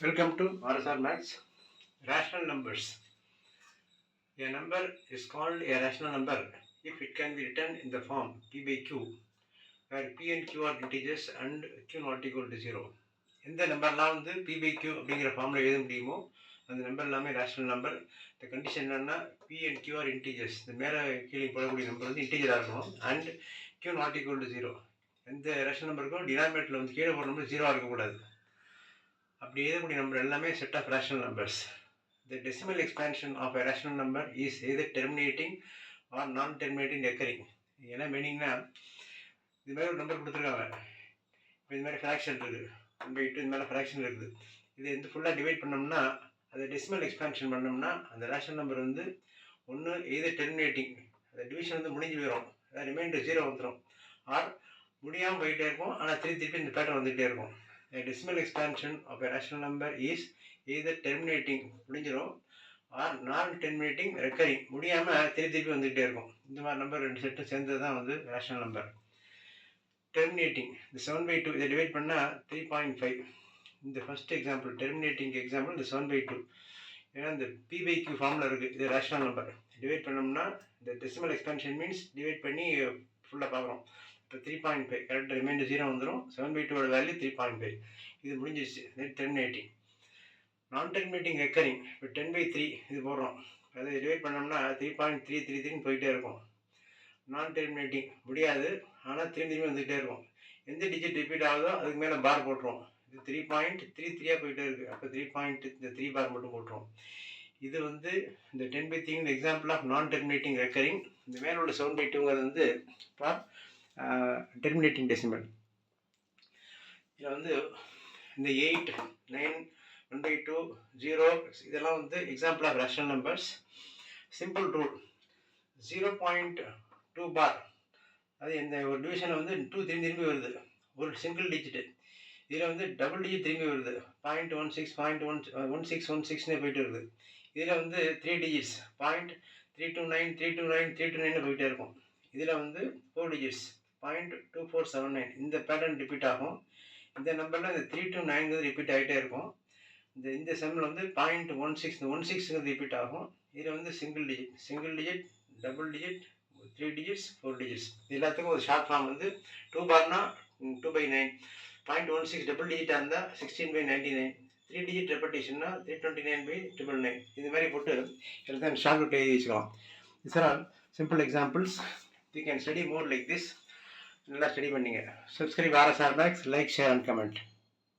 Welcome to RSR Maths. Rational numbers. A number is called a rational number if it can be written in the form P by Q, where P and Q are integers and Q not equal to 0. எந்த நம்பர்லாம் வந்து P by Q அப்படிங்கிற ஃபார்மில் எழுத முடியுமோ அந்த number எல்லாமே rational number. இந்த கண்டிஷன் என்னன்னா P and Q are integers. இந்த மேலே கீழே போடக்கூடிய நம்பர் வந்து இன்டீஜராக இருக்கணும் and Q not equal to 0. எந்த ரேஷனல் நம்பருக்கும் டினாமினேட்டரில் வந்து கீழே போகிற நம்பர் 0 இருக்கக்கூடாது. அப்படி எழுதக்கூடிய நம்பர் எல்லாமே set of rational numbers. The decimal expansion of a rational number is either terminating or non-terminating recurring. என்ன மீனிங்னா இது மாதிரி ஒரு நம்பர் கொடுத்துருக்காங்க. இப்போ இது மாதிரி ஃப்ராக்ஷன் இருக்குது 1/2, இது மேலே ஃப்ராக்ஷன் இருக்குது. இது வந்து ஃபுல்லாக டிவைட் பண்ணோம்னா அதை டெசிமல் எக்ஸ்பான்ஷன் பண்ணோம்னா அந்த ரேஷனல் நம்பர் வந்து ஒன்று எய்தர் டெர்மினேட்டிங், அந்த டிவிஷன் வந்து முடிஞ்சு போயிடும், அதாவது ரிமைண்டர் 0 வந்துடும், ஆர் முடியாமல் போயிட்டே இருக்கும் ஆனால் திருப்பி இந்த பேட்டர்ன் வந்துகிட்டே இருக்கும். A decimal expansion of a rational number is either terminating முடிஞ்சிடும் ஆர் நான் டெர்மினேட்டிங் ரெக்கரிங், முடியாமல் திருப்பி வந்துகிட்டே இருக்கும். இந்த மாதிரி நம்பர் ரெண்டு செட்டும் சேர்ந்தது தான் வந்து ரேஷனல் நம்பர். டெர்மினேட்டிங் இந்த 7/2 இதை டிவைட் பண்ணால் 3.5. இந்த ஃபர்ஸ்ட் எக்ஸாம்பிள் டெர்மினேட்டிங் எக்ஸாம்பிள் இந்த 7/2. ஏன்னா இந்த P by Q ஃபார்மில் இருக்குது. இது ரேஷனல் நம்பர் டிவைட் பண்ணோம்னா இந்த டெசிமல் எக்ஸ்பான்ஷன் மீன்ஸ் டிவைட் பண்ணி ஃபுல்லாக பார்க்குறோம். இப்போ 3.5 கரெக்டாக ரிமைண்டர் 0 வந்துடும். 7/2ஓட வேல்யூ 3.5. இது முடிஞ்சிருச்சு. டெர்மினேட்டிங். நான் டெர்மினேட்டிங் ரெக்கரிங் இப்போ 10/3 இது போடுறோம். அதை டிவைட் பண்ணோம்னா 3.333 போயிட்டே இருக்கும். நான் டெர்மினேட்டிங் முடியாது ஆனால் திரும்பி வந்துகிட்டே இருக்கும். எந்த டிஜிட் ரிப்பீட் ஆகுதோ அதுக்கு மேலே பார் போட்டுருவோம். இது 3.33 போயிட்டே இருக்குது. அப்போ 3 பார் மட்டும் போட்டுருவோம். இது வந்து இந்த 10/3 example of non terminating recurring. இந்த மேலே உள்ள 7/2ங்கிறது வந்து ஃபார் டெர்மினேட்டிங் டெசிமல். இதில் வந்து இந்த 8, 9, 1/2, 0 இதெல்லாம் வந்து example of rational numbers. Simple rule 0.2 bar, அது இந்த ஒரு டிவிஷனில் வந்து 2 திரும்பி வருது, ஒரு சிங்கிள் டிஜிட்டு. இதில் வந்து டபுள் டிஜிட் திரும்பி வருது, 0.16 16 போயிட்டு இருக்குது. இதில் வந்து 3 டிஜிட்ஸ் 0.329 329 329 போயிட்டே இருக்கும். இதில் வந்து 4 டிஜிட்ஸ் 0.2479. இந்த பேட்டர்ன் ரிப்பீட் ஆகும். இந்த நம்பரில் இந்த 329 ரிப்பீட் ஆகிட்டே இருக்கும். இந்த செம்மில் வந்து 0.16 ரிப்பீட் ஆகும். இதில் வந்து single digit double digit 3 digits 4 digits. எல்லாத்துக்கும் ஒரு ஷார்ட் ஃபார்ம் வந்து 2 பார்னா 2/9, 0.16 டபுள் டிஜிட்டாக இருந்தால் 16/99, 3 டிஜிட் ரெப்படேஷன்னா 329/999. இது மாதிரி போட்டு எல்லாத்தையும் ஷார்ட் அவுட் எழுதி வச்சுக்கலாம். These are all simple examples. You can study more like this. நல்லா ஸ்டடி பண்ணிங்க. Subscribe RSR Maths, like, share and comment.